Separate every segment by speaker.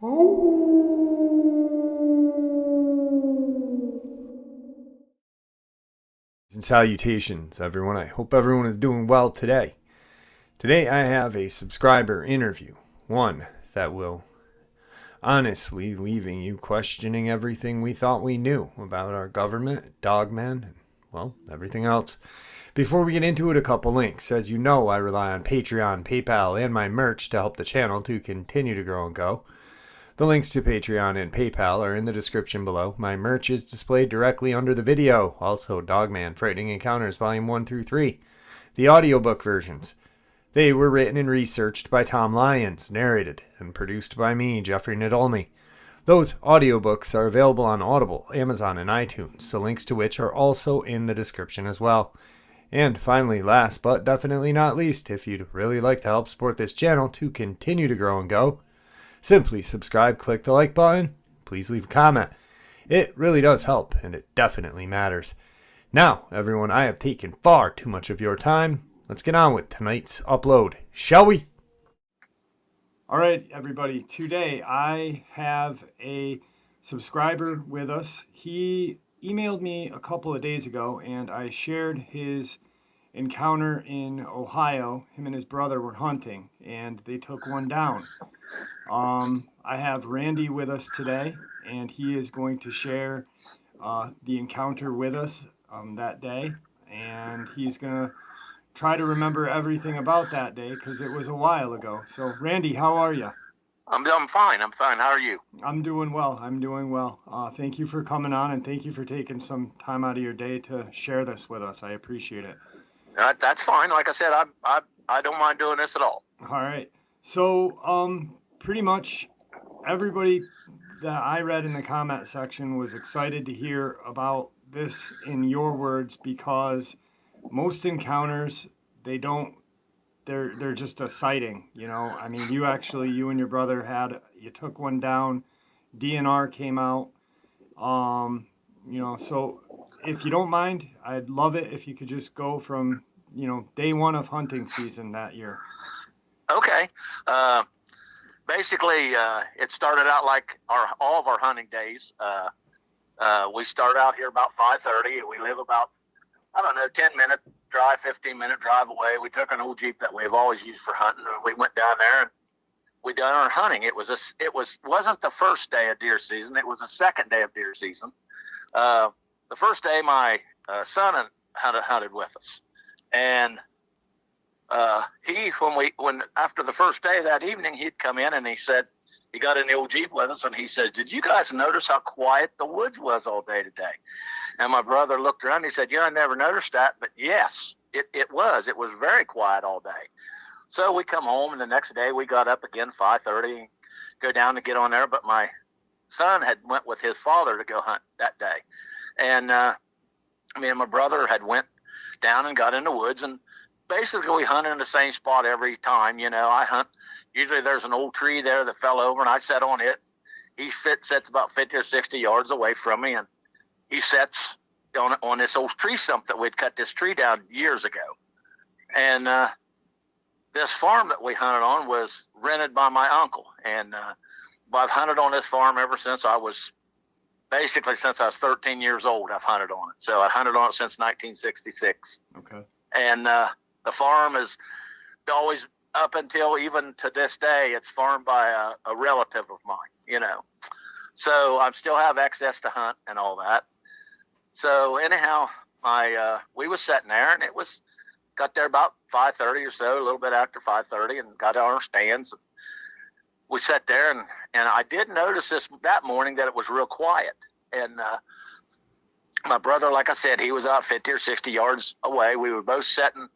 Speaker 1: And salutations, everyone. I hope everyone is doing well today. Today I have a subscriber interview, one that will honestly leaving you questioning everything we thought we knew about our government, Dogman, and, well, everything else. Before we get into it, a couple links. As you know, I rely on Patreon, PayPal, and my merch to help the channel to continue to grow and go. The links to Patreon and PayPal are in the description below. My merch is displayed directly under the video. Also, Dogman, Frightening Encounters, Volume 1 through 3. The audiobook versions. They were written and researched by Tom Lyons, narrated and produced by me, Jeffrey Nadolny. Those audiobooks are available on Audible, Amazon, and iTunes, the links to which are also in the description as well. And finally, last but definitely not least, if you'd really like to help support this channel to continue to grow and go, simply subscribe, click the like button, please leave a comment. It really does help, and it definitely matters. Now, everyone, I have taken far too much of your time. Let's get on with tonight's upload, shall we? All right, everybody. Today I have a subscriber with us. He emailed me a couple of days ago, and I shared his encounter in Ohio. Him and his brother were hunting, and they took one down. I have Randy with us today, and he is going to share the encounter with us that day, and he's going to try to remember everything about that day because it was a while ago. So, Randy, how are you?
Speaker 2: I'm fine. How are you?
Speaker 1: I'm doing well. Thank you for coming on, and thank you for taking some time out of your day to share this with us. I appreciate it.
Speaker 2: That's fine. Like I said, I don't mind doing this at all.
Speaker 1: All right. So, pretty much everybody that I read in the comment section was excited to hear about this in your words because most encounters, they're just a sighting, you know. I mean, you and your brother you took one down, DNR came out, so if you don't mind, I'd love it if you could just go from, day one of hunting season that year.
Speaker 2: Okay. Basically, it started out like all of our hunting days. We start out here about 5:30, and we live about, 10-minute drive, 15-minute drive away. We took an old Jeep that we've always used for hunting, and we went down there and we done our hunting. It wasn't the first day of deer season. It was the second day of deer season. The first day, my son hunted with us, and when after the first day that evening, he'd come in and he said, he got in the old Jeep with us, and he said, "Did you guys notice how quiet the woods was all day today?" And my brother looked around and he said, "Yeah, I never noticed that, but yes, it was. It was very quiet all day." So we come home, and the next day we got up again 5:30 and go down to get on there. But my son had went with his father to go hunt that day, and me and my brother had went down and got in the woods, and basically we hunt in the same spot every time. I hunt. Usually there's an old tree there that fell over, and I set on it. He sits about 50 or 60 yards away from me, and he sets on this old tree stump that we'd cut this tree down years ago. And this farm that we hunted on was rented by my uncle, and I've hunted on this farm ever since I was 13 years old. I've hunted on it. So I hunted on it since 1966.
Speaker 1: Okay.
Speaker 2: And the farm is always, up until even to this day, it's farmed by a relative of mine, So I still have access to hunt and all that. So anyhow, we was sitting there, and got there about 5:30 or so, a little bit after 5:30, and got on our stands. We sat there, and I did notice that morning that it was real quiet. And my brother, like I said, he was out 50 or 60 yards away. We were both sitting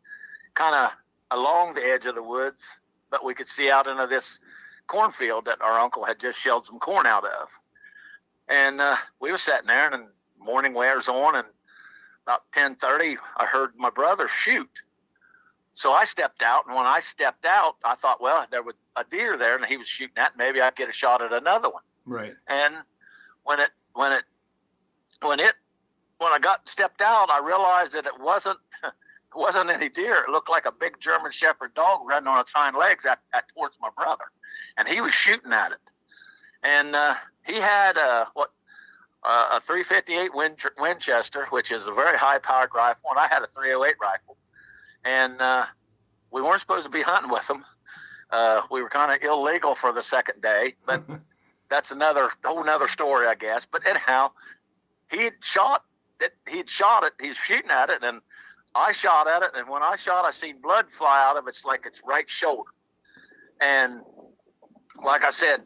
Speaker 2: kind of along the edge of the woods, but we could see out into this cornfield that our uncle had just shelled some corn out of. And we were sitting there, and morning wears on, and about 10:30, I heard my brother shoot. So I stepped out, and when I stepped out, I thought, well, there was a deer there, and he was shooting at, maybe I'd get a shot at another one.
Speaker 1: Right.
Speaker 2: And when I got stepped out, I realized that it wasn't any deer. It looked like a big German Shepherd dog running on its hind legs towards my brother, and he was shooting at it. And he had a 358 Winchester, which is a very high-powered rifle, and I had a 308 rifle. And we weren't supposed to be hunting with them. We were kind of illegal for the second day, but that's whole nother story, I guess. But anyhow, he'd shot it. He's shooting at it, and I shot at it. And when I shot, I seen blood fly out of its right shoulder. And like I said,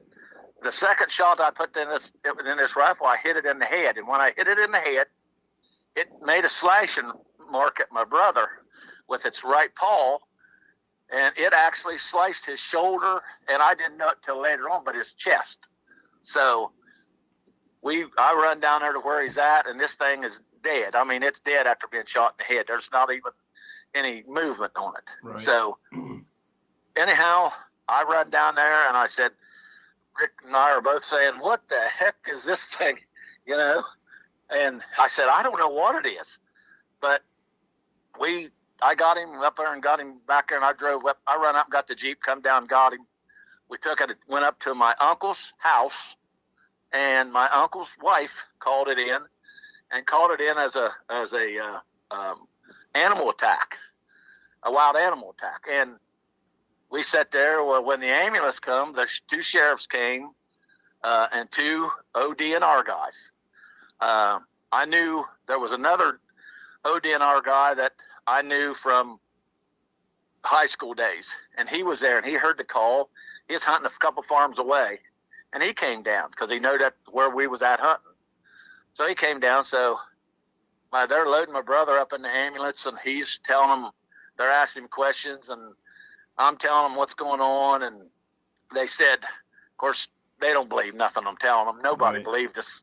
Speaker 2: the second shot I put in this rifle, I hit it in the head. And when I hit it in the head, it made a slashing mark at my brother with its right paw. And it actually sliced his shoulder, and I didn't know it till later on, but his chest. So I run down there to where he's at, and this thing is dead. I mean, it's dead after being shot in the head. There's not even any movement on it.
Speaker 1: Right.
Speaker 2: So anyhow, I run down there, and I said, Rick and I are both saying, what the heck is this thing, And I said, I don't know what it is. But I got him up there and got him back there, and I drove up. I run up, got the Jeep, come down, got him. We took it, went up to my uncle's house, and my uncle's wife called it in as a animal attack, a wild animal attack. And we sat there. Well, when the ambulance come, the two sheriffs came, and two ODNR guys. I knew there was another ODNR guy that I knew from high school days, and he was there, and he heard the call. He was hunting a couple farms away, and he came down because he knew that where we was at hunting. So he came down. So they're loading my brother up in the ambulance, and he's telling them, they're asking him questions, and I'm telling them what's going on. And they said, of course, they don't believe nothing I'm telling them. Nobody believed us.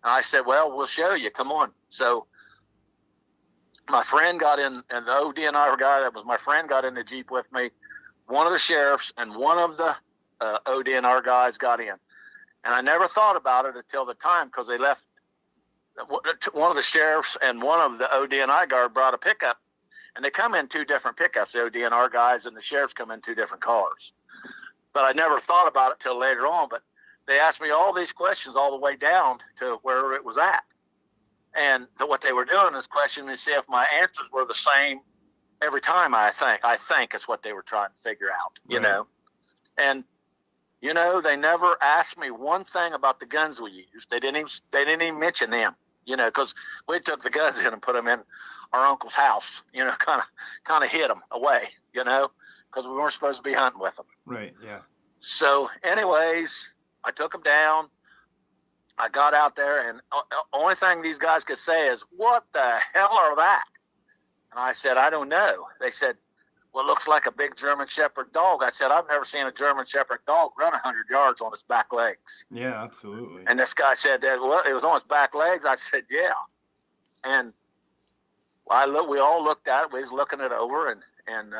Speaker 2: And I said, well, we'll show you. Come on. So my friend got in, and the ODNR guy that was my friend got in the Jeep with me. One of the sheriffs and one of the ODNR guys got in. And I never thought about it until the time, because they left. One of the sheriffs and one of the ODNI guard brought a pickup, and they come in two different pickups. The ODNR guys and the sheriffs come in two different cars. But I never thought about it till later on. But they asked me all these questions all the way down to where it was at. And what they were doing is questioning to see if my answers were the same every time. I think is what they were trying to figure out, And they never asked me one thing about the guns we used. They didn't even mention them, because we took the guns in and put them in our uncle's house, kind of hid them away, because we weren't supposed to be hunting with them.
Speaker 1: Right. Yeah.
Speaker 2: So, anyways, I took them down. I got out there, and only thing these guys could say is, what the hell are that? And I said, I don't know. They said, well, it looks like a big German Shepherd dog. I said, I've never seen a German Shepherd dog run 100 yards on its back legs.
Speaker 1: Yeah, absolutely.
Speaker 2: And this guy said, well, it was on its back legs. I said, yeah. And we all looked at it. We was looking it over, and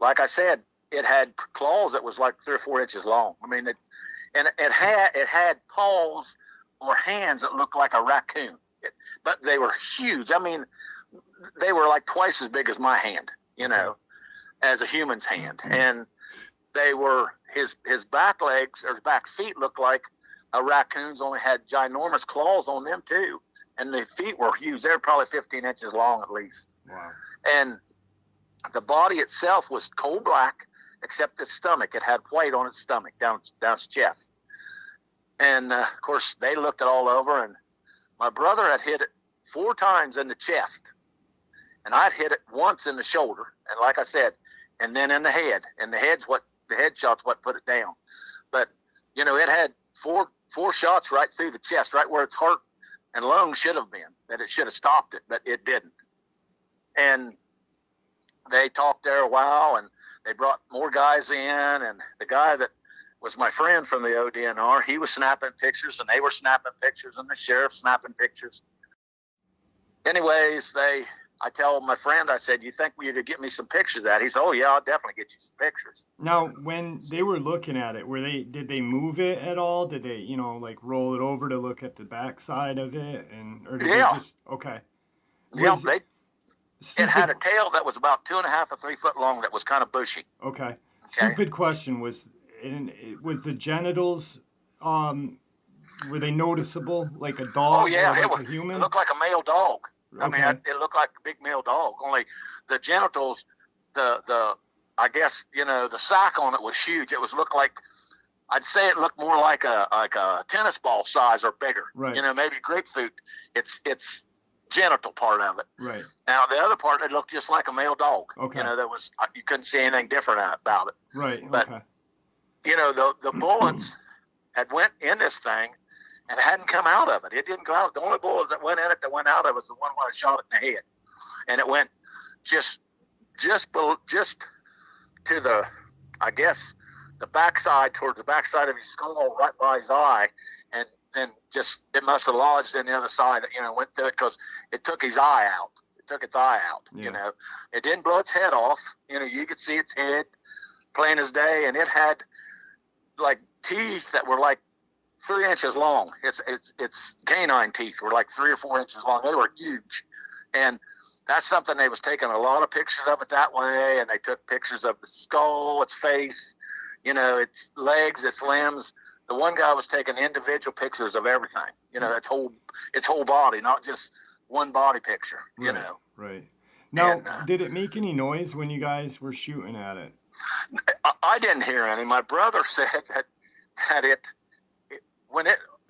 Speaker 2: like I said, it had claws that was like 3 or 4 inches long. I mean, it had paws or hands that looked like a raccoon, but they were huge. I mean, they were like twice as big as my hand, as a human's hand. And they were his back legs or his back feet looked like a raccoon's, only had ginormous claws on them too. And the feet were huge. They were probably 15 inches long at least.
Speaker 1: Wow.
Speaker 2: And the body itself was coal black, except its stomach. It had white on its stomach, down its chest. And, of course, they looked it all over, and my brother had hit it 4 times in the chest. And I'd hit it once in the shoulder, and like I said, and then in the head. And the headshot's what put it down. But, it had four shots right through the chest, right where its heart and lungs should have been, that it should have stopped it, but it didn't. And they talked there a while, and they brought more guys in, and the guy that was my friend from the ODNR, he was snapping pictures, and they were snapping pictures, and the sheriff snapping pictures. Anyways, I tell my friend, I said, you think you could get me some pictures of that? He said, oh, yeah, I'll definitely get you some pictures.
Speaker 1: Now, when they were looking at it, did they move it at all? Did they, roll it over to look at the backside of it? Or did they just, okay.
Speaker 2: It had a tail that was about 2.5 or 3 foot long that was kind of bushy.
Speaker 1: Okay. Stupid question. Was the genitals Were they noticeable, like a
Speaker 2: Oh
Speaker 1: dog
Speaker 2: yeah,
Speaker 1: or like a
Speaker 2: it
Speaker 1: human?
Speaker 2: looked like a male dog. I mean,
Speaker 1: Okay.
Speaker 2: it looked like a big male dog. Only the genitals, the I guess the sack on it was huge. It was looked like I'd say it looked more like a tennis ball size or bigger.
Speaker 1: Right.
Speaker 2: Maybe grapefruit. It's genital part of it.
Speaker 1: Right.
Speaker 2: Now the other part, it looked just like a male dog.
Speaker 1: Okay.
Speaker 2: That was you couldn't see anything different about it.
Speaker 1: Right.
Speaker 2: But
Speaker 1: Okay.
Speaker 2: the bullets had went in this thing and it hadn't come out of it. It didn't go out. The only bullet that went in it that went out of it was the one where I shot it in the head, and it went just to the, I guess, the backside, towards the backside of his skull, right by his eye, and then just it must have lodged in the other side. Went through it because it took his eye out. It took its eye out.
Speaker 1: Yeah.
Speaker 2: It didn't blow its head off. You could see its head plain as day, and it had like teeth that were like 3 inches long. Its canine teeth were like 3 or 4 inches long. They were huge, and that's something they was taking a lot of pictures of it that way, and they took pictures of the skull, its face, its legs, its limbs. The one guy was taking individual pictures of everything, its whole body, not just one body picture,
Speaker 1: Right. Now,
Speaker 2: And,
Speaker 1: did it make any noise when you guys were shooting at it?
Speaker 2: I didn't hear any. My brother said that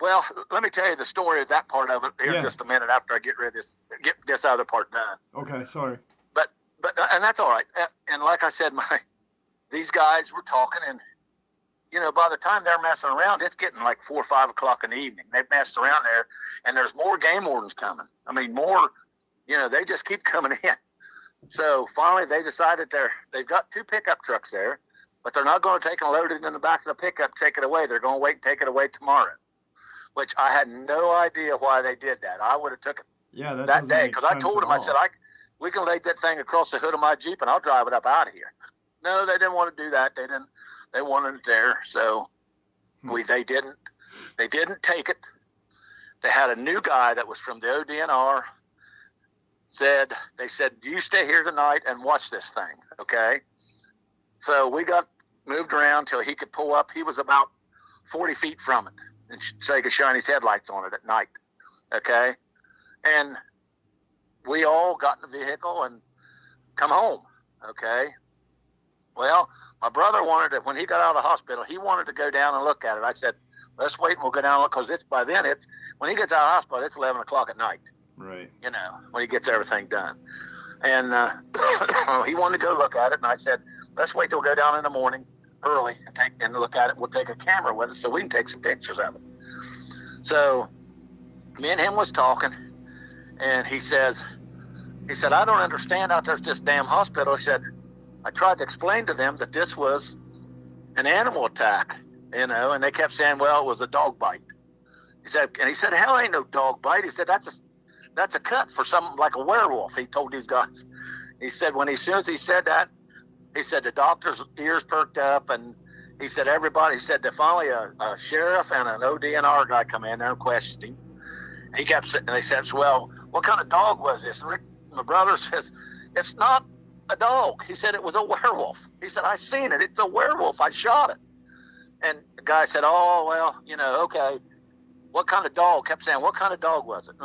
Speaker 2: well, let me tell you the story of that part of it here in just a minute after I get this other part done.
Speaker 1: Okay, sorry.
Speaker 2: But and that's all right. And like I said, these guys were talking, and by the time they're messing around, it's getting like 4 or 5 o'clock in the evening. They've messed around there, and there's more game wardens coming. I mean, more. They just keep coming in. So finally, they decided they've got 2 pickup trucks there, but they're not going to take and load it in the back of the pickup, take it away. They're going to wait and take it away tomorrow. Which I had no idea why they did that. I would have took it that day because I told them, I said, we can lay that thing across the hood of my Jeep and I'll drive it up out of here. No, they didn't want to do that. They wanted it there. So they didn't take it. They had a new guy that was from the ODNR. They said, you stay here tonight and watch this thing. Okay. So we got moved around till he could pull up. He was about 40 feet from it, and so he could shine his headlights on it at night. Okay. And we all got in the vehicle and come home. Okay. Well, my brother wanted to, when he got out of the hospital, he wanted to go down and look at it. I said, let's wait and we'll go down and look, because by then when he gets out of the hospital, it's 11 o'clock at night.
Speaker 1: Right.
Speaker 2: When he gets everything done. And he wanted to go look at it, and I said, let's wait till we go down in the morning early and look at it. We'll take a camera with us so we can take some pictures of it. So me and him was talking, and he said, I don't understand out there at this damn hospital. He said, I tried to explain to them that this was an animal attack, and they kept saying, well, it was a dog bite. He said, hell, ain't no dog bite. He said, that's a cut for something like a werewolf. He told these guys. He said, as soon as he said that, he said the doctor's ears perked up, and he said everybody. He said that finally a sheriff and an ODNR guy come in there and questioned him. He kept sitting. They said, well, what kind of dog was this? Rick, my brother, says, it's not a dog. He said it was a werewolf. He said, I seen it. It's a werewolf. I shot it. And the guy said, oh, well, okay. What kind of dog? Kept saying, what kind of dog was it?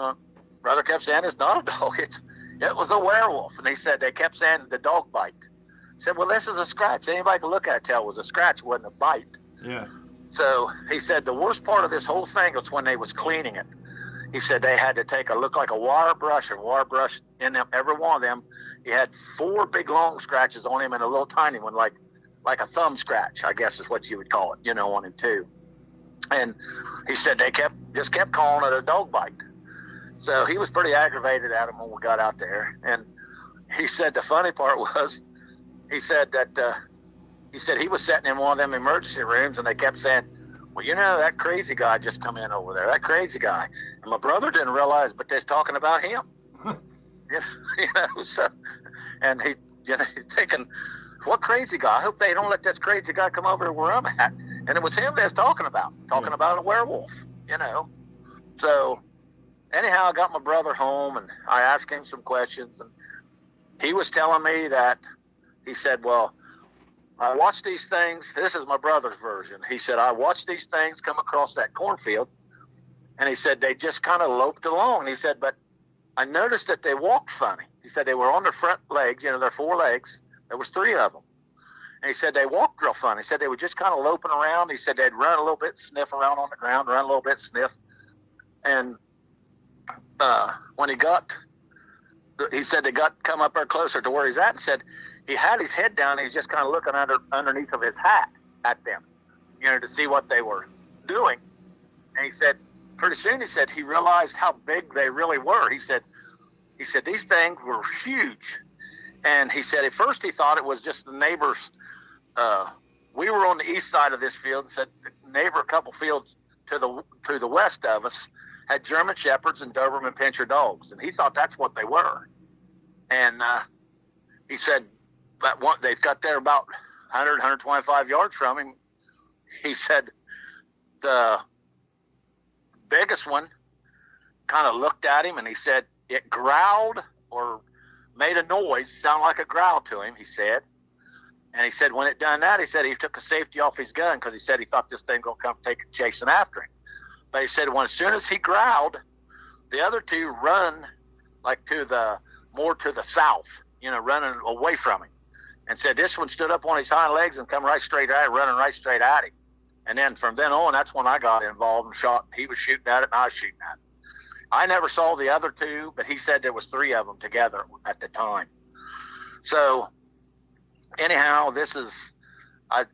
Speaker 2: Brother kept saying, it's not a dog. It was a werewolf. And they kept saying the dog bite. I said, well, this is a scratch. Anybody can look at it, tell it was a scratch. It wasn't a bite.
Speaker 1: Yeah.
Speaker 2: So he said the worst part of this whole thing was when they was cleaning it. He said they had to look like a wire brush in them. Every one of them, he had 4 big long scratches on him and a little tiny one, like a thumb scratch, I guess is what you would call it, 1 and 2. And he said they just kept calling it a dog bite. So he was pretty aggravated at him when we got out there. And he said the funny part was, he said he was sitting in one of them emergency rooms, and they kept saying, well, that crazy guy just come in over there, that crazy guy. And my brother didn't realize, but they're talking about him. So, and he, thinking, what crazy guy? I hope they don't let this crazy guy come over where I'm at. And it was him they was talking about a werewolf, So anyhow, I got my brother home, and I asked him some questions, and he was telling me that, he said, well, I watched these things. This is my brother's version. He said, I watched these things come across that cornfield, and he said, they just kind of loped along. And he said, but I noticed that they walked funny. He said, they were on their front legs, their four legs. There was three of them. And he said, they walked real funny. He said, they were just kind of loping around. He said, they'd run a little bit, sniff around on the ground, run a little bit, sniff. And when he said they come up there closer to where he's at, and said he had his head down. And he's just kind of looking underneath of his hat at them, to see what they were doing. And he said, pretty soon, he said, he realized how big they really were. He said, these things were huge. And he said, at first he thought it was just the neighbors. We were on the east side of this field, and said the neighbor a couple fields to the west of us had German Shepherds and Doberman Pinscher dogs. And he thought that's what they were. And he said, but they got there about 100, 125 yards from him. He said the biggest one kind of looked at him, and he said it growled or made a noise, sound like a growl to him, he said. And he said when it done that, he said he took the safety off his gun because he said he thought this thing going to come chasing after him. But he said as soon as he growled, the other two run like more to the south, running away from him. And said this one stood up on his hind legs and come right straight at him, running right straight at him. And then from then on, that's when I got involved and shot. He was shooting at it, and I was shooting at it. I never saw the other two, but he said there was three of them together at the time. So anyhow,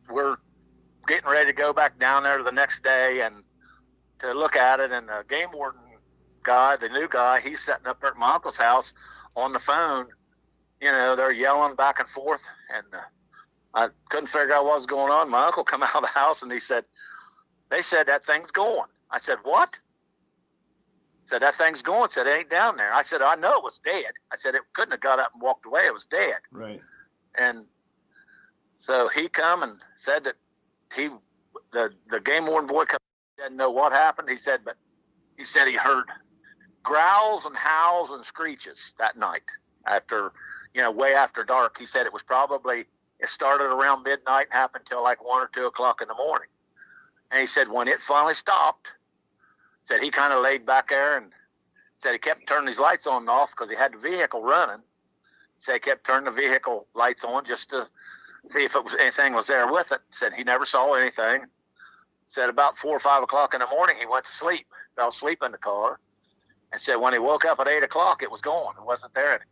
Speaker 2: we're getting ready to go back down there the next day and to look at it. And the game warden guy, the new guy, he's sitting up there at my uncle's house on the phone. They're yelling back and forth, and I couldn't figure out what was going on. My uncle come out of the house, and they said that thing's going. I said, what? Said, that thing's going. Said, it ain't down there. I said, I know it was dead. I said, it couldn't have got up and walked away. It was dead.
Speaker 1: Right.
Speaker 2: And so he come and said that the game warden boy didn't know what happened. He said he heard growls and howls and screeches that night after, way after dark. He said it started around midnight and happened till like 1 or 2 o'clock in the morning. And he said when it finally stopped, said he kind of laid back there and said he kept turning his lights on and off because he had the vehicle running. Said he kept turning the vehicle lights on just to see if anything was there with it. Said he never saw anything. Said about 4 or 5 o'clock in the morning, he went to sleep, fell asleep in the car. And said when he woke up at 8 o'clock, it was gone. It wasn't there anymore.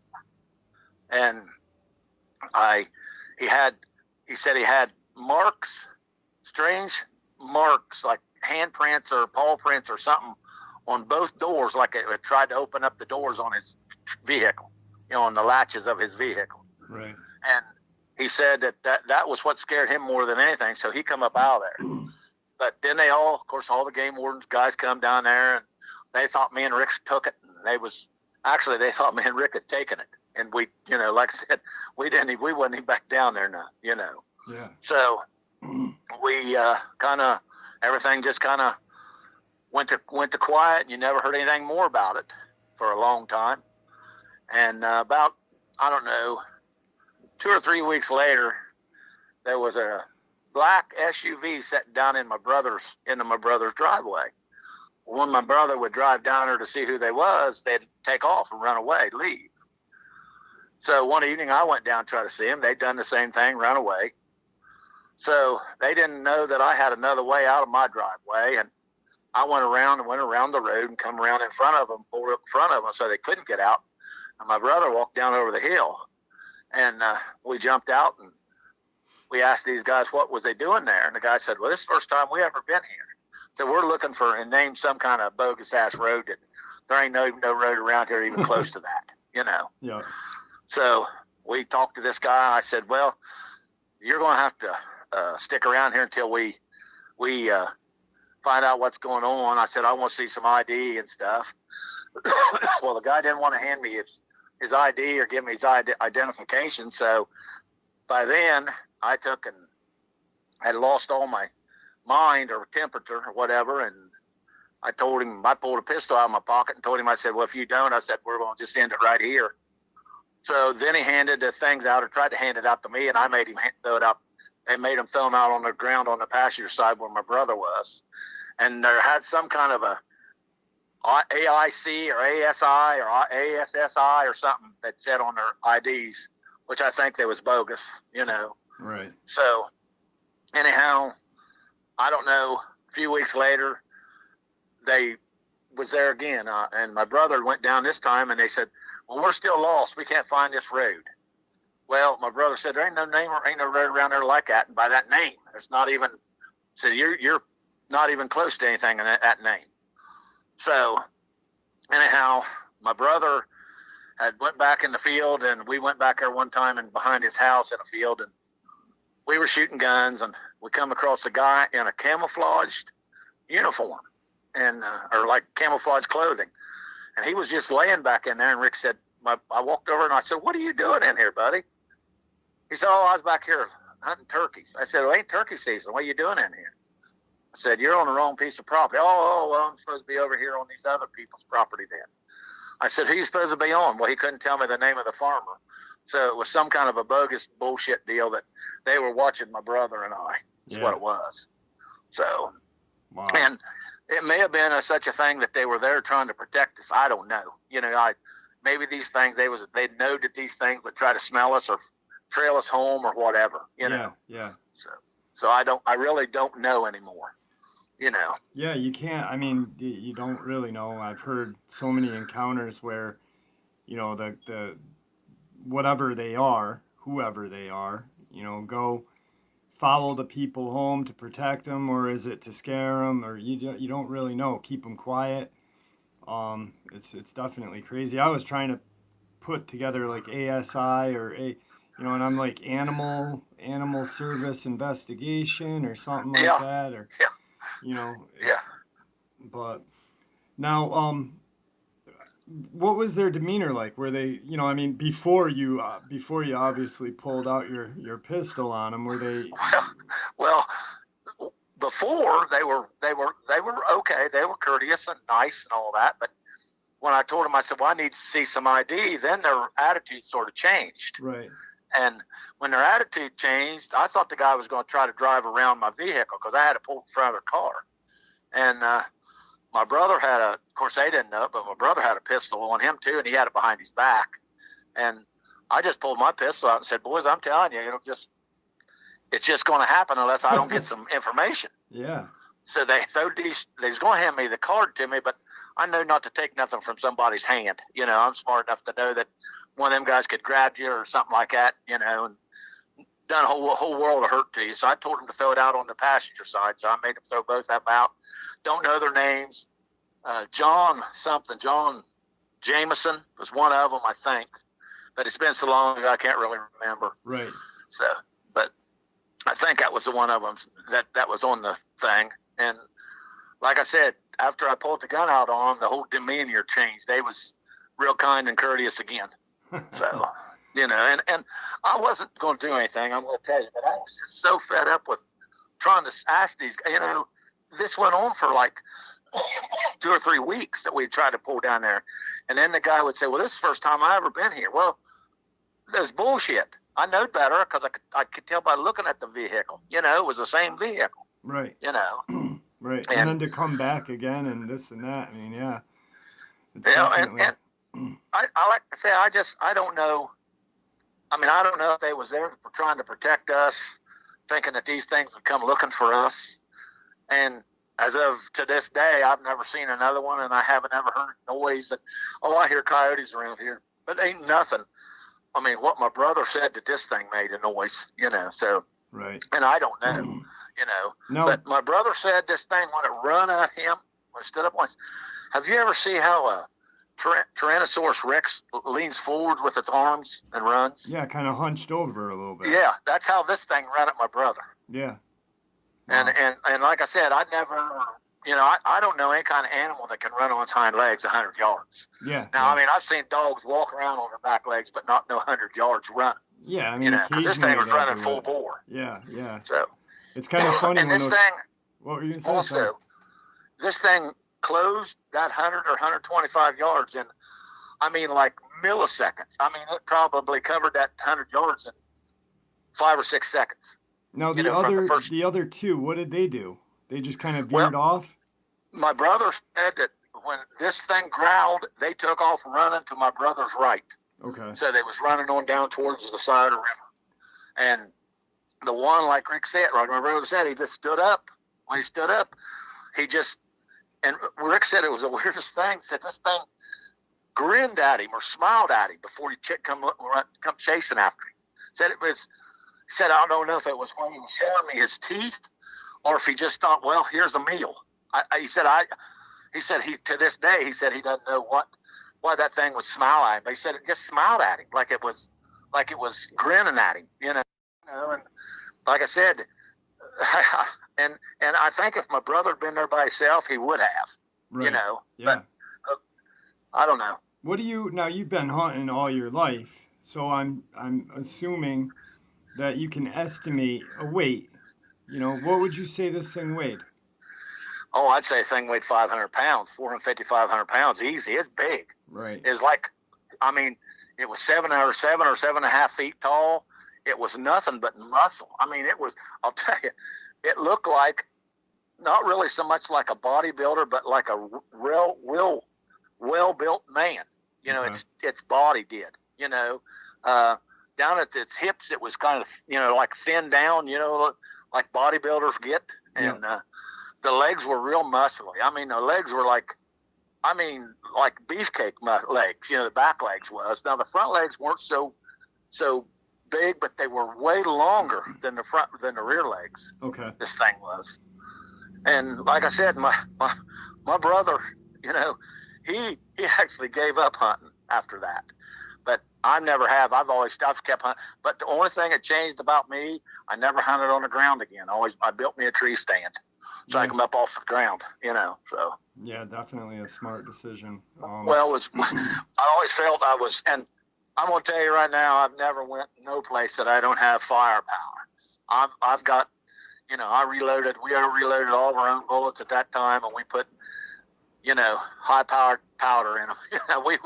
Speaker 2: And he said he had marks, strange marks like handprints or paw prints or something on both doors, like it tried to open up the doors on his vehicle, on the latches of his vehicle.
Speaker 1: Right.
Speaker 2: And he said that was what scared him more than anything. So he come up out of there. But then of course, all the game wardens guys come down there, and they thought me and Rick took it. And they thought me and Rick had taken it. And we, like I said, we wasn't even back down there now,
Speaker 1: Yeah.
Speaker 2: So we everything just kind of went to quiet, and you never heard anything more about it for a long time. And about, I don't know, 2 or 3 weeks later, there was a black SUV sitting down into my brother's driveway. When my brother would drive down there to see who they was, they'd take off and run away, leave. So one evening I went down to try to see them. They'd done the same thing, run away. So they didn't know that I had another way out of my driveway. And I went around the road and come around in front of them, pulled up in front of them so they couldn't get out. And my brother walked down over the hill. And we jumped out and we asked these guys what was they doing there. And the guy said, well, this is the first time we ever been here. So we're looking for and named some kind of bogus ass road that there ain't no road around here even close to that,
Speaker 1: Yeah.
Speaker 2: So we talked to this guy. I said, well, you're going to have to stick around here until we find out what's going on. I said, I want to see some ID and stuff. Well, the guy didn't want to hand me his ID or give me his identification. So by then I took and had lost all my mind or temperature or whatever. And I told him, I pulled a pistol out of my pocket and told him, I said, well, if you don't, I said, we're going to just end it right here. So then he handed the things out or tried to hand it out to me, and I made him throw it out they made them throw them out on the ground on the passenger side where my brother was. And there had some kind of a AIC or ASI or ASSI or something that said on their IDs, which I think they was bogus, you know.
Speaker 1: Right.
Speaker 2: So anyhow, I don't know, a few weeks later, they was there again. And my brother went down this time and they said, well, we're still lost. We can't find this road. Well, my brother said, there ain't no name or ain't no road around there like that. And by that name, there's not even, said, you're not even close to anything in that name. So anyhow, my brother had went back in the field, and we went back there one time and behind his house in a field, and we were shooting guns, and we come across a guy in a camouflaged uniform and or like camouflage clothing. And he was just laying back in there, and Rick said, I walked over and I said, what are you doing in here, buddy? He said, oh, I was back here hunting turkeys. I said, well, it ain't turkey season. What are you doing in here? I said, you're on the wrong piece of property. Well, I'm supposed to be over here on these other people's property then. I said, who are you supposed to be on? Well, he couldn't tell me the name of the farmer. So it was some kind of a bogus bullshit deal that they were watching my brother and I. That's what it was. So,
Speaker 1: wow.
Speaker 2: And it may have been such a thing that they were there trying to protect us. I don't know. You know, maybe these things, they know that these things would try to smell us or trail us home or whatever, you know.
Speaker 1: Yeah.
Speaker 2: So I really don't know anymore, you know.
Speaker 1: Yeah, you can't. I mean, you don't really know. I've heard so many encounters where, you know, the whatever they are, whoever they are, you know, go follow the people home to protect them, or is it to scare them, or you don't really know. Keep them quiet. It's definitely crazy. I was trying to put together like ASI or you know, and I'm like animal service investigation or something like that, or you know. But now, what was their demeanor like? Were they, you know, I mean, before you obviously pulled out your pistol on them, were they?
Speaker 2: Well, before they were okay. They were courteous and nice and all that. But when I told them, I said, well, I need to see some ID, then their attitude sort of changed.
Speaker 1: Right.
Speaker 2: And when their attitude changed, I thought the guy was going to try to drive around my vehicle because I had to pull in front of their car. And my brother had of course they didn't know, but my brother had a pistol on him too, and he had it behind his back. And I just pulled my pistol out and said, boys, I'm telling you, it's just going to happen unless I don't get some information.
Speaker 1: Yeah.
Speaker 2: So they was going to hand me the card to me, but I know not to take nothing from somebody's hand. You know, I'm smart enough to know that one of them guys could grab you or something like that, you know, and done a whole world of hurt to you. So I told them to throw it out on the passenger side. So I made them throw both of them out. Don't know their names. John Jameson was one of them, I think. But it's been so long ago, I can't really remember.
Speaker 1: Right.
Speaker 2: So, but I think that was the one of them that was on the thing. And like I said, after I pulled the gun out on them, the whole demeanor changed. They was real kind and courteous again. So, you know, and I wasn't going to do anything, I'm going to tell you, but I was just so fed up with trying to ask these, you know, this went on for like 2 or 3 weeks that we tried to pull down there. And then the guy would say, well, this is the first time I ever been here. Well, there's bullshit. I know better because I could tell by looking at the vehicle. You know, it was the same vehicle.
Speaker 1: Right.
Speaker 2: You know.
Speaker 1: Right. And then to come back again and this and that. I mean, yeah. It's definitely...
Speaker 2: and I like to say, I don't know. I mean, I don't know if they was there for trying to protect us, thinking that these things would come looking for us. And as of to this day, I've never seen another one, and I haven't ever heard noise that, oh, I hear coyotes around here. But ain't nothing. I mean, what my brother said that this thing made a noise, you know, so.
Speaker 1: Right.
Speaker 2: And I don't know, you know.
Speaker 1: No.
Speaker 2: But my brother said this thing, when it run at him, when it stood up once. Have you ever seen how a Tyrannosaurus Rex leans forward with its arms and runs?
Speaker 1: Yeah, kind of hunched over a little bit.
Speaker 2: Yeah, that's how this thing ran at my brother.
Speaker 1: Yeah. Wow.
Speaker 2: And like I said, I never, you know, I don't know any kind of animal that can run on its hind legs 100 yards.
Speaker 1: Yeah.
Speaker 2: Now,
Speaker 1: yeah.
Speaker 2: I mean, I've seen dogs walk around on their back legs, but not no 100 yards run.
Speaker 1: Yeah, I mean,
Speaker 2: you know, because this thing was running full bore.
Speaker 1: Yeah, yeah.
Speaker 2: So
Speaker 1: it's kind of funny.
Speaker 2: And
Speaker 1: when
Speaker 2: this thing,
Speaker 1: what were you going to say?
Speaker 2: also,
Speaker 1: sorry?
Speaker 2: this thing closed that 100 or 125 yards in, I mean, like milliseconds. I mean, it probably covered that 100 yards in 5 or 6 seconds.
Speaker 1: Now
Speaker 2: You know, from the first.
Speaker 1: the other two, what did they do? They just kind of
Speaker 2: Well,
Speaker 1: veered off?
Speaker 2: my brother said that when this thing growled, they took off running to my brother's right.
Speaker 1: Okay.
Speaker 2: So they was running on down towards the side of the river. And the one, like Rick said, like my brother said, he just stood up. When he stood up, he just, and Rick said it was the weirdest thing. Said this thing grinned at him or smiled at him before he come chasing after him. Said it was, said, I don't know if it was when he was showing me his teeth or if he just thought, well, here's a meal. He said he to this day, he said he doesn't know why that thing would smile at him. But he said it just smiled at him like it was grinning at him, you know. And like I said, and I think if my brother had been there by himself, he would have,
Speaker 1: Right.
Speaker 2: you know.
Speaker 1: Yeah.
Speaker 2: But I don't know.
Speaker 1: What do you now? You've been hunting all your life, so I'm assuming that you can estimate a weight. You know, what would you say this thing weighed?
Speaker 2: Oh, I'd say the thing weighed 500 pounds, 450, 500 pounds, easy. It's big.
Speaker 1: Right.
Speaker 2: It's like, I mean, it was 7.5 feet tall. It was nothing but muscle. I mean, it was, I'll tell you, it looked like not really so much like a bodybuilder, but like a real, well-built man. You know,
Speaker 1: Okay.
Speaker 2: its body did, you know, down at its hips, it was kind of, you know, like thinned down, you know, like bodybuilders get. And, the legs were real muscly. I mean, the legs were like beefcake legs. You know, the back legs was. Now the front legs weren't so big, but they were way longer than the rear legs.
Speaker 1: Okay.
Speaker 2: This thing was, and like I said, my brother, you know, he actually gave up hunting after that. But I never have. I've kept hunting. But the only thing that changed about me, I never hunted on the ground again. I built me a tree stand. So I come up off the ground, you know. So
Speaker 1: yeah, definitely a smart decision.
Speaker 2: Well, I always felt I was, and I'm gonna tell you right now, I've never went no place that I don't have firepower. I've got, you know, we reloaded all of our own bullets at that time, and we put, you know, high powered powder in them. You know, we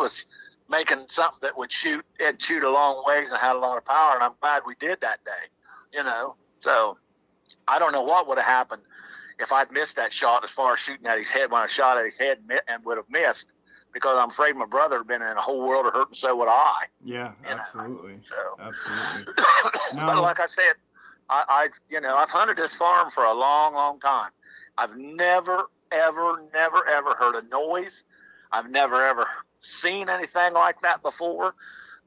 Speaker 2: was making something that would shoot a long ways and had a lot of power, and I'm glad we did that day. You know, so. I don't know what would have happened if I'd missed that shot as far as shooting at his head when I shot at his head and would have missed, because I'm afraid my brother had been in a whole world of hurt and so would I.
Speaker 1: Yeah, absolutely.
Speaker 2: So.
Speaker 1: Absolutely.
Speaker 2: But like I said, I've hunted this farm for a long, long time. I've never, ever heard a noise. I've never, ever seen anything like that before.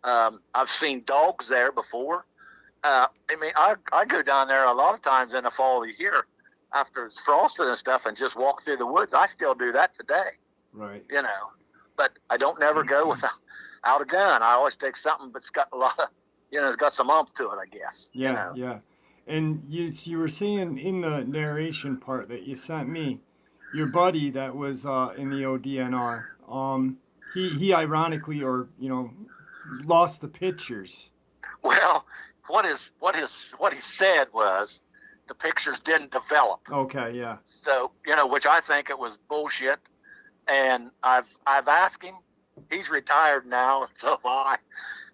Speaker 2: I've seen dogs there before. I mean, I go down there a lot of times in the fall of the year after it's frosted and stuff and just walk through the woods. I still do that today.
Speaker 1: Right.
Speaker 2: You know, but I don't never go without a gun. I always take something that's got a lot of, you know, it's got some oomph to it, I guess.
Speaker 1: Yeah,
Speaker 2: you know?
Speaker 1: yeah. And you were saying in the narration part that you sent me, your buddy that was in the ODNR, he ironically, or you know, lost the pictures.
Speaker 2: Well, what he said was the pictures didn't develop.
Speaker 1: Okay, yeah.
Speaker 2: So, you know, which I think it was bullshit. And I've asked him. He's retired now, so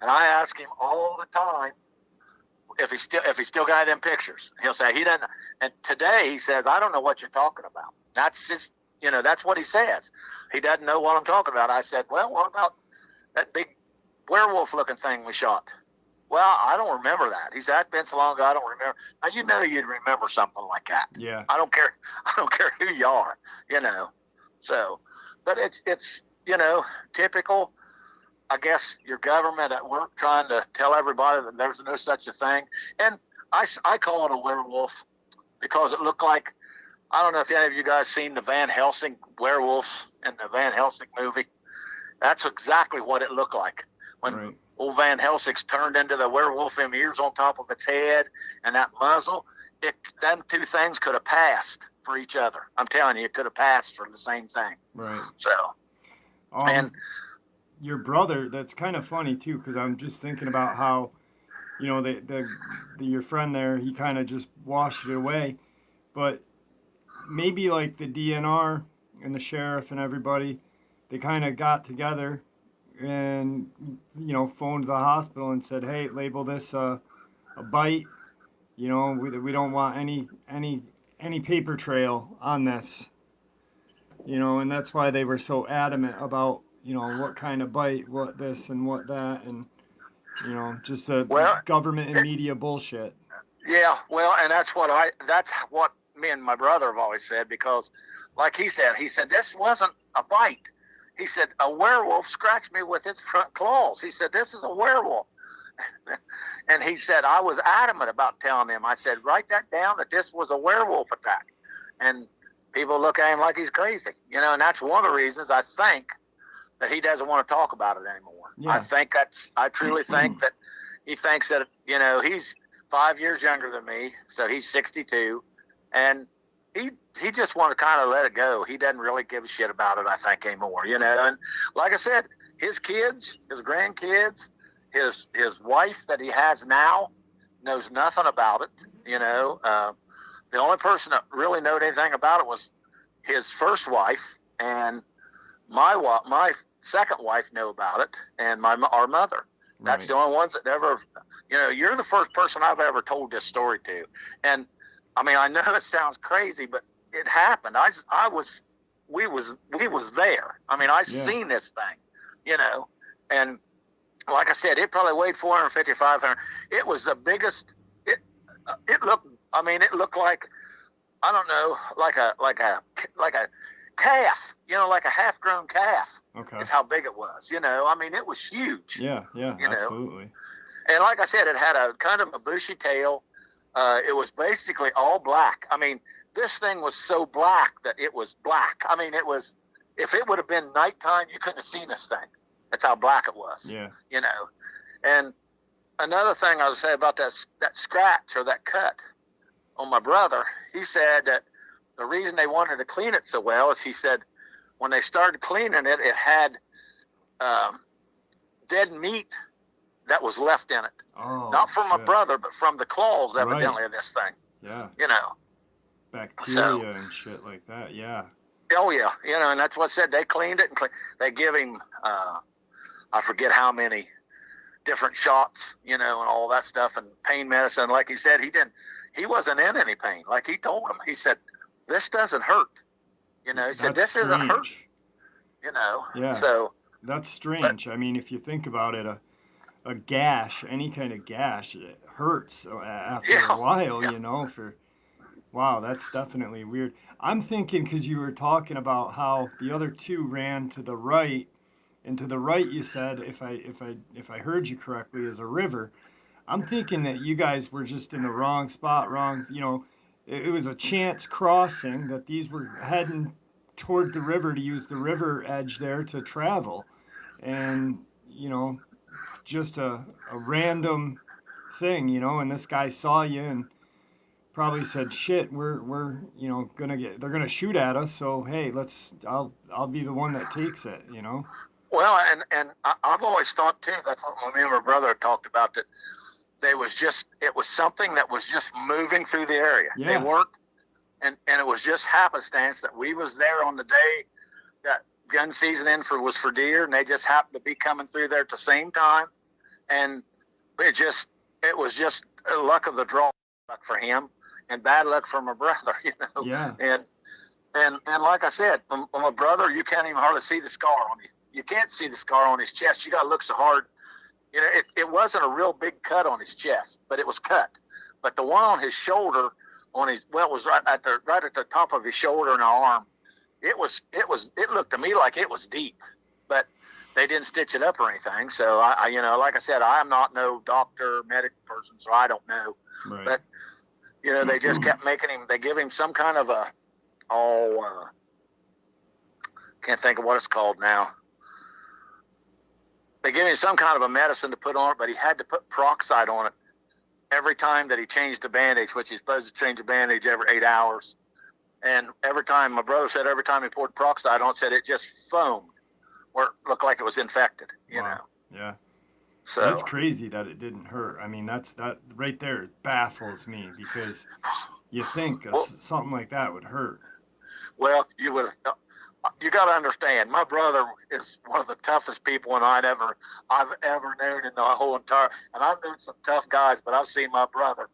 Speaker 2: and I ask him all the time if he still got them pictures. He'll say he doesn't. And today he says, I don't know what you're talking about. That's just, you know, that's what he says. He doesn't know what I'm talking about. I said, well, what about that big werewolf looking thing we shot? Well, I don't remember that. He said, it's been so long ago, I don't remember. Now, you know, you'd remember something like that.
Speaker 1: Yeah.
Speaker 2: I don't care who you are, you know. So, but it's you know, typical, I guess, your government at work trying to tell everybody that there's no such a thing. And I call it a werewolf because it looked like, I don't know if any of you guys seen the Van Helsing werewolves in the Van Helsing movie. That's exactly what it looked like. When
Speaker 1: Right.
Speaker 2: Old Van Helsing's turned into the werewolf, them ears on top of its head and that muzzle, them two things could have passed for each other. I'm telling you, it could have passed for the same thing.
Speaker 1: Right.
Speaker 2: So, and
Speaker 1: your brother, that's kind of funny too, because I'm just thinking about how, you know, your friend there, he kind of just washed it away, but maybe like the DNR and the sheriff and everybody, they kind of got together and, you know, phoned the hospital and said, hey, label this a bite, we don't want any paper trail on this, and that's why they were so adamant about, what kind of bite, what this and what that, and, just the
Speaker 2: Well,
Speaker 1: government and media bullshit.
Speaker 2: yeah, well, and that's what me and my brother have always said, because like he said this wasn't a bite. He said a werewolf scratched me with its front claws. He said this is a werewolf. And he said I was adamant about telling him. I said write that down, that this was a werewolf attack. And people look at him like he's crazy, and that's one of the reasons I think that he doesn't want to talk about it anymore.
Speaker 1: Yeah.
Speaker 2: I truly think that he thinks that, he's 5 years younger than me, so he's 62, and he just want to kind of let it go. He doesn't really give a shit about it, I think, anymore, And like I said, his kids, his grandkids, his wife that he has now knows nothing about it, The only person that really knew anything about it was his first wife, and my second wife knew about it, and our mother. That's the only ones that ever, you're the first person I've ever told this story to. And I mean, I know it sounds crazy, but it happened. We was there. I mean, seen this thing, and like I said, it probably weighed 450, 500. It was the biggest, it looked like, I don't know, like a calf, like a half-grown calf.
Speaker 1: Okay.
Speaker 2: Is how big it was, I mean, it was huge.
Speaker 1: Yeah, absolutely.
Speaker 2: And like I said, it had a kind of a bushy tail. It was basically all black. I mean, this thing was so black that it was black. I mean, if it would have been nighttime, you couldn't have seen this thing. That's how black it was.
Speaker 1: Yeah.
Speaker 2: And another thing I would say about that scratch or that cut on my brother, he said that the reason they wanted to clean it so well is, he said, when they started cleaning it, it had dead meat that was left in it.
Speaker 1: Oh,
Speaker 2: not from my brother, but from the claws, evidently, of this thing.
Speaker 1: Yeah. Bacteria and shit like that. Yeah.
Speaker 2: Oh yeah, and that's what said. They cleaned it and they give him, I forget how many different shots, and all that stuff, and pain medicine. Like he said, he wasn't in any pain. Like he told him, he said, this doesn't hurt. He said, this isn't hurt.
Speaker 1: Yeah.
Speaker 2: So
Speaker 1: that's strange. I mean, if you think about it, a gash, any kind of gash, it hurts after a while, wow, that's definitely weird. I'm thinking, because you were talking about how the other two ran to the right, and to the right, you said, if I heard you correctly, is a river. I'm thinking that you guys were just in the wrong spot, it was a chance crossing, that these were heading toward the river to use the river edge there to travel. And, just a random thing, and this guy saw you and probably said, shit, we're they're gonna shoot at us, so hey, I'll be the one that takes it,
Speaker 2: Well, and I've always thought too, that's what me and my brother talked about, that it was something that was just moving through the area.
Speaker 1: Yeah.
Speaker 2: They weren't, and it was just happenstance that we was there on the day that gun season was for deer, and they just happened to be coming through there at the same time, and it was just luck of the draw, luck for him, and bad luck for my brother,
Speaker 1: Yeah.
Speaker 2: And like I said, my brother, you can't even hardly see the scar on his. You can't see the scar on his chest. You got to look so hard. It wasn't a real big cut on his chest, but it was cut. But the one on his shoulder, it was right at the top of his shoulder and arm. It looked to me like it was deep, but they didn't stitch it up or anything. So I like I said, I am not no doctor, medical person, so I don't know.
Speaker 1: Right.
Speaker 2: But they just kept making him. They give him some kind of can't think of what it's called now. They gave him some kind of a medicine to put on it, but he had to put peroxide on it every time that he changed the bandage, which he's supposed to change the bandage every 8 hours. And every time, my brother said, every time he poured peroxide on it, said it just foamed, or it looked like it was infected,
Speaker 1: Wow. Yeah.
Speaker 2: So
Speaker 1: that's crazy that it didn't hurt. I mean, that right there baffles me, because you think something like that would hurt.
Speaker 2: Well, you got to understand, my brother is one of the toughest people I've ever known in the whole entire. And I've known some tough guys, but I've seen my brother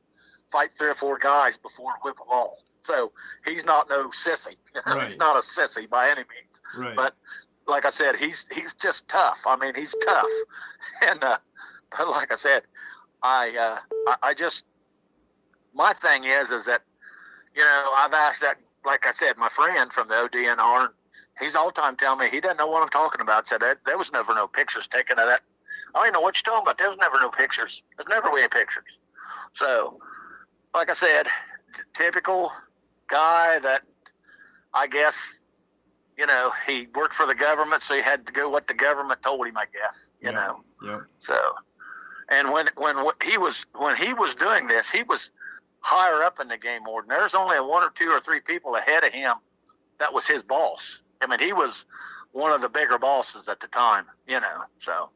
Speaker 2: fight 3 or 4 guys before whip them all. So he's not no sissy.
Speaker 1: Right.
Speaker 2: He's not a sissy by any means.
Speaker 1: Right.
Speaker 2: But like I said, he's just tough. I mean, he's tough. And but like I said, I just, my thing is that, you know, I've asked that, like I said, my friend from the ODNR, he's all the time telling me he doesn't know what I'm talking about. Said there was never no pictures taken of that. I don't even know what you're talking about. There was never no pictures. There's never any pictures. So, like I said, typical guy that I guess, you know, he worked for the government, so he had to go what the government told him, I guess, you know.
Speaker 1: Yeah.
Speaker 2: So, and when he was doing this, he was higher up in the game warden. There's only 1 or 2 or 3 people ahead of him that was his boss. I mean, he was one of the bigger bosses at the time, you know. So,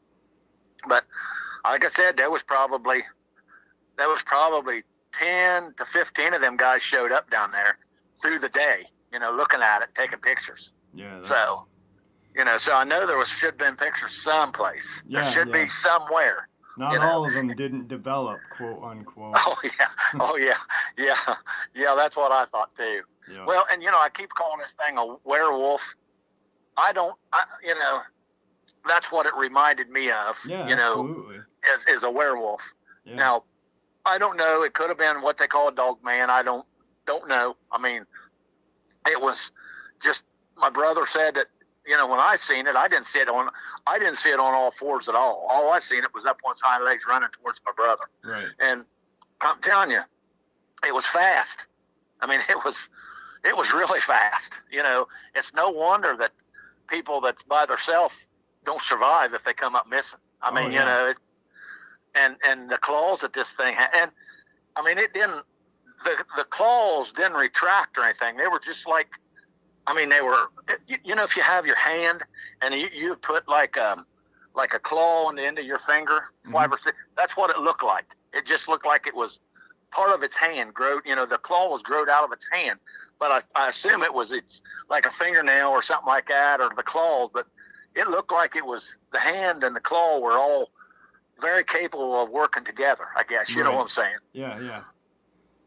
Speaker 2: but like I said, there was probably 10 to 15 of them guys showed up down there through the day, you know, looking at it, taking pictures.
Speaker 1: Yeah.
Speaker 2: So, you know, so I know should have been pictures someplace.
Speaker 1: Yeah,
Speaker 2: there should be somewhere.
Speaker 1: Not all of them didn't develop, quote unquote.
Speaker 2: Oh yeah. That's what I thought too.
Speaker 1: Yeah.
Speaker 2: Well, and you know, I keep calling this thing a werewolf. You know, that's what it reminded me of.
Speaker 1: Yeah,
Speaker 2: you know,
Speaker 1: absolutely.
Speaker 2: Is a werewolf.
Speaker 1: Yeah.
Speaker 2: Now, I don't know. It could have been what they call a Dogman. I don't know. I mean, it was just my brother said that. You know, when I seen it, I didn't see it on all fours at all. All I seen it was up on its hind legs running towards my brother.
Speaker 1: Right.
Speaker 2: And I'm telling you, it was fast. I mean, it was really fast. You know, it's no wonder that people that's by themselves don't survive if they come up missing. I mean, you know, and the claws that this thing had, and I mean, it didn't. The claws didn't retract or anything. They were just like. I mean, they were, you know, if you have your hand and you put like a claw on the end of your finger, 5 or 6, that's what it looked like. It just looked like it was part of its hand growed, you know, the claw was growed out of its hand. But I assume it's like a fingernail or something like that, or the claws, but it looked like it was the hand and the claw were all very capable of working together, I guess. You know what I'm saying?
Speaker 1: Yeah.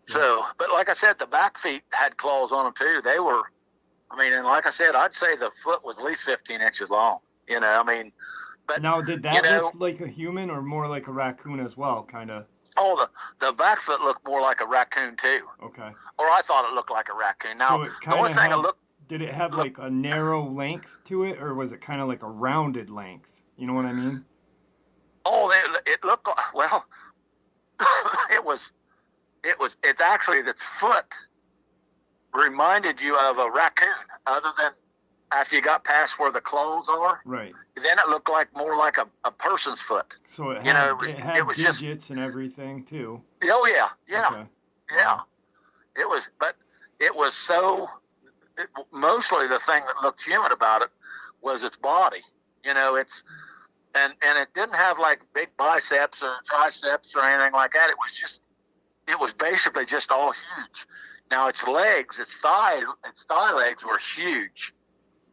Speaker 2: So, but like I said, the back feet had claws on them too. They were, I mean, and like I said, I'd say the foot was at least 15 inches long, you know, I mean, but
Speaker 1: now did that look like a human or more like a raccoon as well, kind of?
Speaker 2: Oh, the back foot looked more like a raccoon too.
Speaker 1: Okay.
Speaker 2: Or I thought it looked like a raccoon. Now,
Speaker 1: so
Speaker 2: the only thing
Speaker 1: did it have like a narrow length to it, or was it kind of like a rounded length? You know what I mean?
Speaker 2: Oh, it looked, well, it's actually its foot reminded you of a raccoon, other than after you got past where the claws are.
Speaker 1: Right.
Speaker 2: Then it looked more like a person's foot.
Speaker 1: So it had, it was digits just, and everything too.
Speaker 2: Oh yeah.
Speaker 1: Okay.
Speaker 2: Yeah. It was so. Mostly the thing that looked human about it was its body. You know, and it didn't have like big biceps or triceps or anything like that. It was basically just all huge. Now its legs, its thigh legs were huge.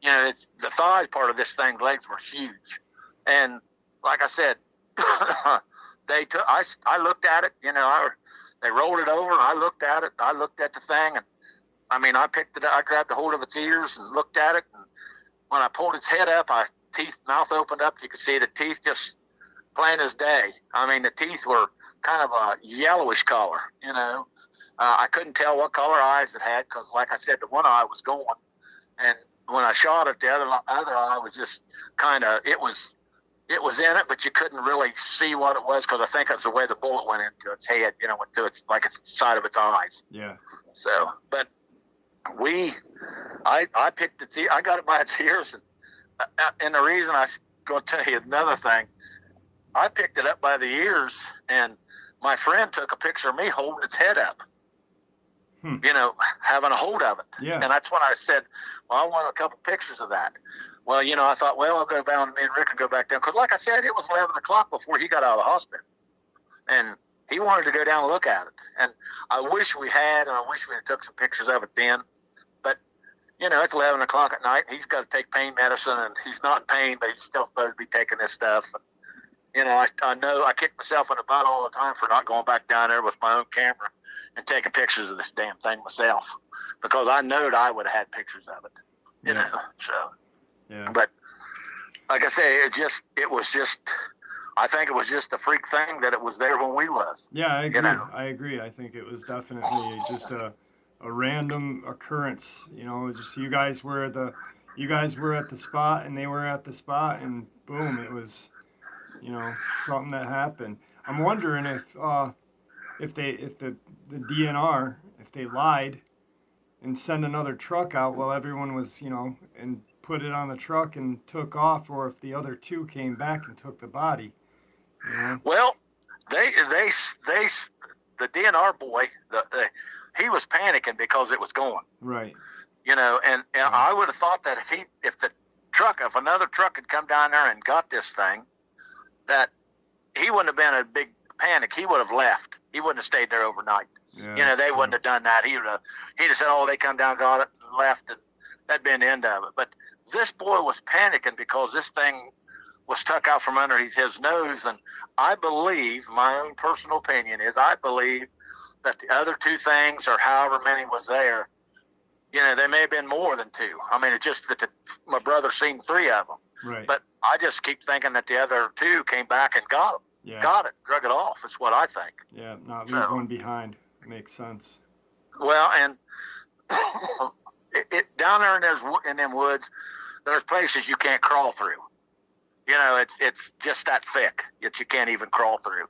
Speaker 2: You know, the thighs part of this thing's legs were huge. And like I said, I looked at it, you know, they rolled it over and I looked at it. I looked at the thing and I mean, I grabbed a hold of its ears and looked at it. And when I pulled its head up, mouth opened up. You could see the teeth just plain as day. I mean, the teeth were kind of a yellowish color, you know. I couldn't tell what color eyes it had because, like I said, the one eye was going. And when I shot it, the other eye was just kind of, it was in it, but you couldn't really see what it was because I think it's the way the bullet went into its head, you know, went through its side of its eyes.
Speaker 1: Yeah.
Speaker 2: So, but I picked its ear, I got it by its ears, and the reason I going to tell you another thing, I picked it up by the ears, and my friend took a picture of me holding its head up. You know, having a hold of it.
Speaker 1: Yeah.
Speaker 2: And that's when I said, well, I want a couple pictures of that. Well, you know, I thought, well, I'll go down, me and Rick can go back down. Because like I said, it was 11 o'clock before he got out of the hospital. And he wanted to go down and look at it. And I wish we had, and I wish we had took some pictures of it then. But, you know, it's 11 o'clock at night. He's got to take pain medicine, and he's not in pain, but he's still supposed to be taking this stuff. I know I kick myself in the butt all the time for not going back down there with my own camera and taking pictures of this damn thing myself, because I knowed I would have had pictures of it, you know. So,
Speaker 1: yeah.
Speaker 2: But like I say, I think it was just a freak thing that it was there when we was.
Speaker 1: Yeah, I agree.
Speaker 2: You know?
Speaker 1: I agree. I think it was definitely just a random occurrence. Just you guys were at the spot and they were at the spot, and boom, it was something that happened. I'm wondering if the DNR, if they lied and sent another truck out while everyone was and put it on the truck and took off, or if the other two came back and took the body.
Speaker 2: Well, the DNR boy, he was panicking because it was going.
Speaker 1: Right.
Speaker 2: And I would have thought that if another truck had come down there and got this thing, that he wouldn't have been a big panic. He would have left. He wouldn't have stayed there overnight.
Speaker 1: Yeah,
Speaker 2: they wouldn't have done that. He'd have said, "Oh, they come down, got it, and left," and that'd been the end of it. But this boy was panicking because this thing was tucked out from underneath his nose, and I believe, my own personal opinion is, I believe that the other two things, or however many was there, they may have been more than two. I mean, it's just that my brother seen three of them.
Speaker 1: Right.
Speaker 2: But I just keep thinking that the other two came back and got them.
Speaker 1: Yeah.
Speaker 2: Got it, drug it off. Is what I think.
Speaker 1: Yeah, not leave one behind. Makes sense.
Speaker 2: Well, and down there in them woods, there's places you can't crawl through. It's just that thick that you can't even crawl through.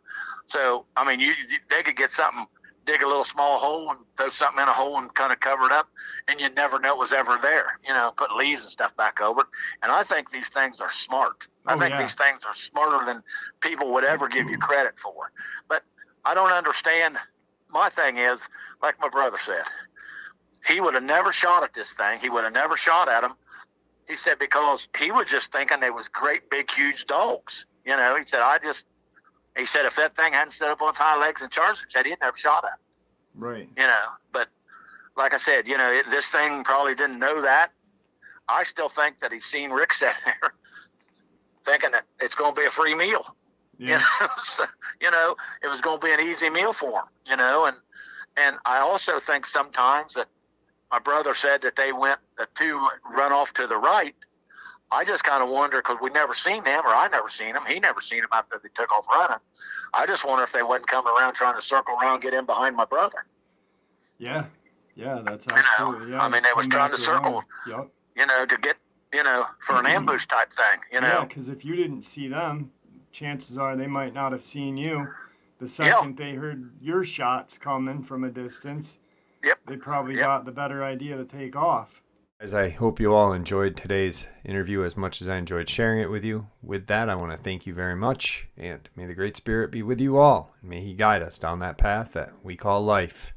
Speaker 2: So, I mean, they could get something, dig a little small hole and throw something in a hole and kind of cover it up, and you'd never know it was ever there. Put leaves and stuff back over it. And I think these things are smart. I think these things are smarter than people would ever give you credit for. But I don't understand. My thing is, like my brother said, he would have never shot at this thing. He would have never shot at him. He said, because he was just thinking they was great, big, huge dogs. He said, if that thing hadn't stood up on its hind legs and charged, he said he'd never shot at it.
Speaker 1: Right.
Speaker 2: But like I said, this thing probably didn't know that. I still think that he's seen Rick sit there thinking that it's going to be a free meal.
Speaker 1: Yeah.
Speaker 2: So, it was going to be an easy meal for him, and I also think sometimes that my brother said that the two run off to the right. I just kind of wonder, because we never seen them, or I never seen them. He never seen them after they took off running. I just wonder if they wasn't coming around trying to circle around, get in behind my brother.
Speaker 1: Yeah. Yeah, that's absolutely,
Speaker 2: I mean, they was trying to circle,
Speaker 1: Yep.
Speaker 2: to get, for an ambush type thing,
Speaker 1: Yeah, because if you didn't see them, chances are they might not have seen you. The second they heard your shots coming from a distance, they probably got the better idea to take off. As I hope you all enjoyed today's interview as much as I enjoyed sharing it with you. With that, I want to thank you very much, and may the Great Spirit be with you all, and may He guide us down that path that we call life.